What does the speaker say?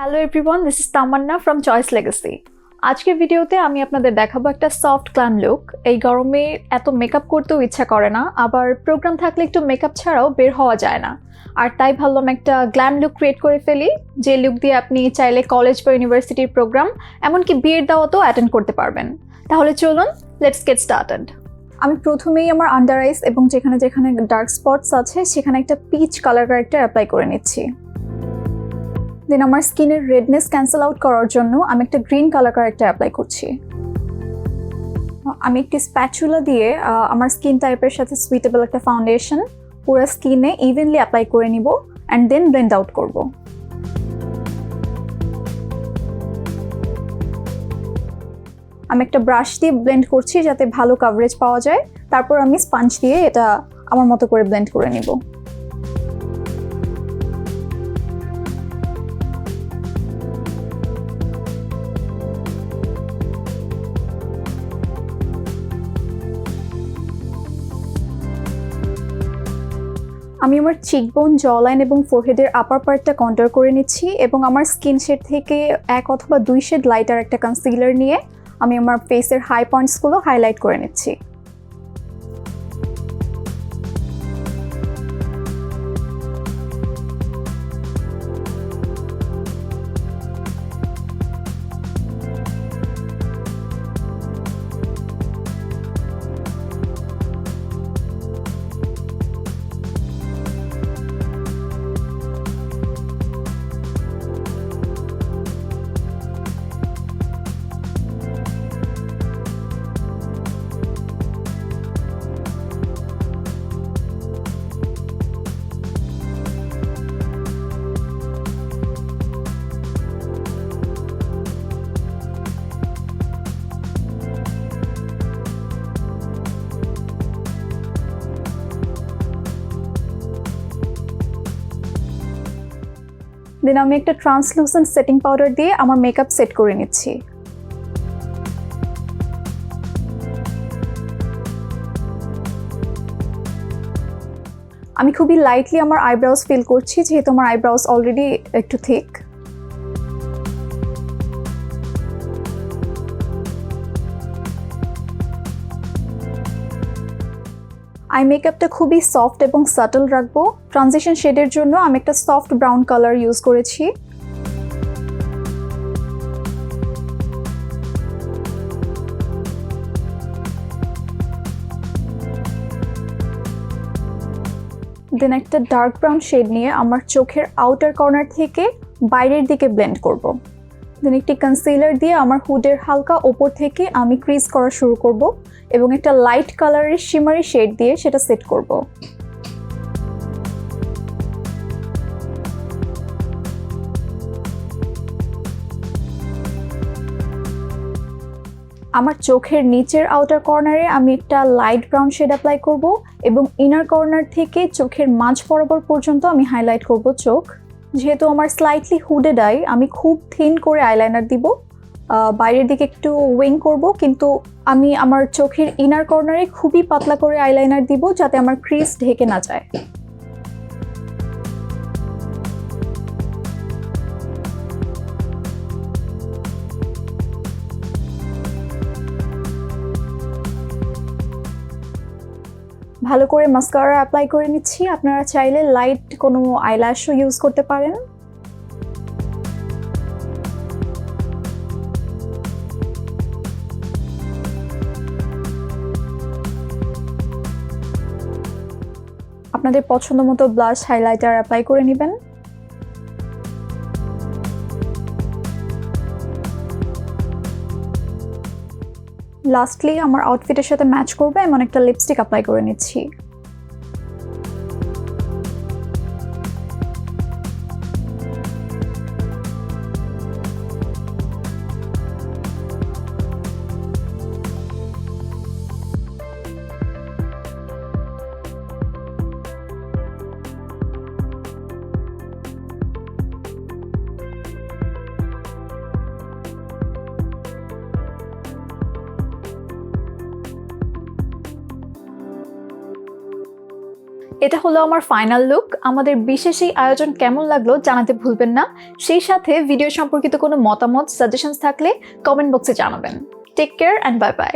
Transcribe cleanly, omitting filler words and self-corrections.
Hello everyone, this is Tamanna from Choice Legacy. আজকের ভিডিওতে আমি আপনাদের দেখাবো একটা সফট গ্ল্যাম লুক। এই গরমে এত মেকআপ করতেও ইচ্ছা করে না, আবার প্রোগ্রাম থাকলে একটু মেকআপ ছাড়াও বের হওয়া যায় না। আর তাই ভাবলাম একটা গ্ল্যাম লুক ক্রিয়েট করে ফেলি, যে লুক দিয়ে আপনি চাইলে কলেজ বা ইউনিভার্সিটির প্রোগ্রাম, এমনকি বিয়ের দাওয়াতও অ্যাটেন্ড করতে পারবেন। তাহলে চলুন, লেটস গেট স্টার্টেড। আমি প্রথমেই আমার আন্ডার আইস এবং যেখানে যেখানে ডার্ক স্পটস আছে সেখানে একটা পিচ কালার কারেক্টার অ্যাপ্লাই করে নিচ্ছি। দেন আমার স্কিনের রেডনেস ক্যান্সেল আউট করার জন্য আমি একটা গ্রিন কালার কারেক্টার অ্যাপ্লাই করছি। আমি একটি স্প্যাচুলা দিয়ে আমার স্কিন টাইপের সাথে সুইটেবল একটা ফাউন্ডেশন পুরো স্কিনে ইভেনলি অ্যাপ্লাই করে নিব অ্যান্ড দেন ব্লেন্ড আউট করব। আমি একটা ব্রাশ দিয়ে ব্লেন্ড করছি যাতে ভালো কাভারেজ পাওয়া যায়। তারপর আমি স্পঞ্জ দিয়ে এটা আমার মতো করে ব্লেন্ড করে নিব। আমি আমার চিকবোন, জলাইন এবং ফোরহেডের আপার পার্টটা কন্ট্রোল করে নিচ্ছি এবং আমার স্কিন শেড থেকে 1 অথবা 2 শেড লাইটার একটা কনসিলার নিয়ে আমি আমার ফেসের হাই পয়েন্টসগুলো হাইলাইট করে নিচ্ছি। দেন আমি একটা ট্রান্সলুসেন্ট সেটিং পাউডার দিয়ে আমার মেকআপ সেট করে নিচ্ছি। আমি খুবই লাইটলি আমার আইব্রাউজ ফিল করছি, যেহেতু আমার আইব্রাউজ অলরেডি একটু থিক। আই মেকআপটা খুবই সফট এবং সাটল রাখবো। ট্রানজিশন শেডের জন্য আমি একটা সফট ব্রাউন কালার ইউজ করেছি। দেন একটা ডার্ক ব্রাউন শেড নিয়ে আমার চোখের আউটার কর্নার থেকে বাইরের দিকে ব্লেন্ড করব। দেন একটি কনসিলার দিয়ে আমার হুডের হালকা ওপর থেকে আমি ক্রিজ করা শুরু করব এবং একটা লাইট কালারের শিমারি শেড দিয়ে সেটা সেট করব। আমার চোখের নিচের আউটার কর্নারে আমি একটা লাইট ব্রাউন শেড অ্যাপ্লাই করব এবং ইনার কর্নার থেকে চোখের মাঝ বরাবর পর্যন্ত আমি হাইলাইট করব চোখ। যেহেতু আমার স্লাইটলি হুডেড আই, আমি খুব থিন করে আইলাইনার দিব, বাইরের দিকে একটু উইং করব, কিন্তু আমি আমার চোখের ইনার কর্নারে খুবই পাতলা করে আইলাইনার দিব যাতে আমার ক্রিজ ঢেকে না যায়। ভালো করে মাস্কারা অ্যাপ্লাই করে নিচ্ছি। আপনারা চাইলে লাইট কোনো আইল্যাশও ইউজ করতে পারেন। আপনাদের পছন্দ মতো ব্লাশ, হাইলাইটার অ্যাপ্লাই করে নেবেন। লাস্টলি আমার আউটফিটের সাথে ম্যাচ করবে এমন একটা লিপস্টিক অ্যাপ্লাই করে নিচ্ছি। এটা হলো আমার ফাইনাল লুক। আমাদের বিশেষ এই আয়োজন কেমন লাগলো জানাতে ভুলবেন না। সেই সাথে ভিডিও সম্পর্কিত কোনো মতামত, সাজেশনস থাকলে কমেন্ট বক্সে জানাবেন। Take care and bye by.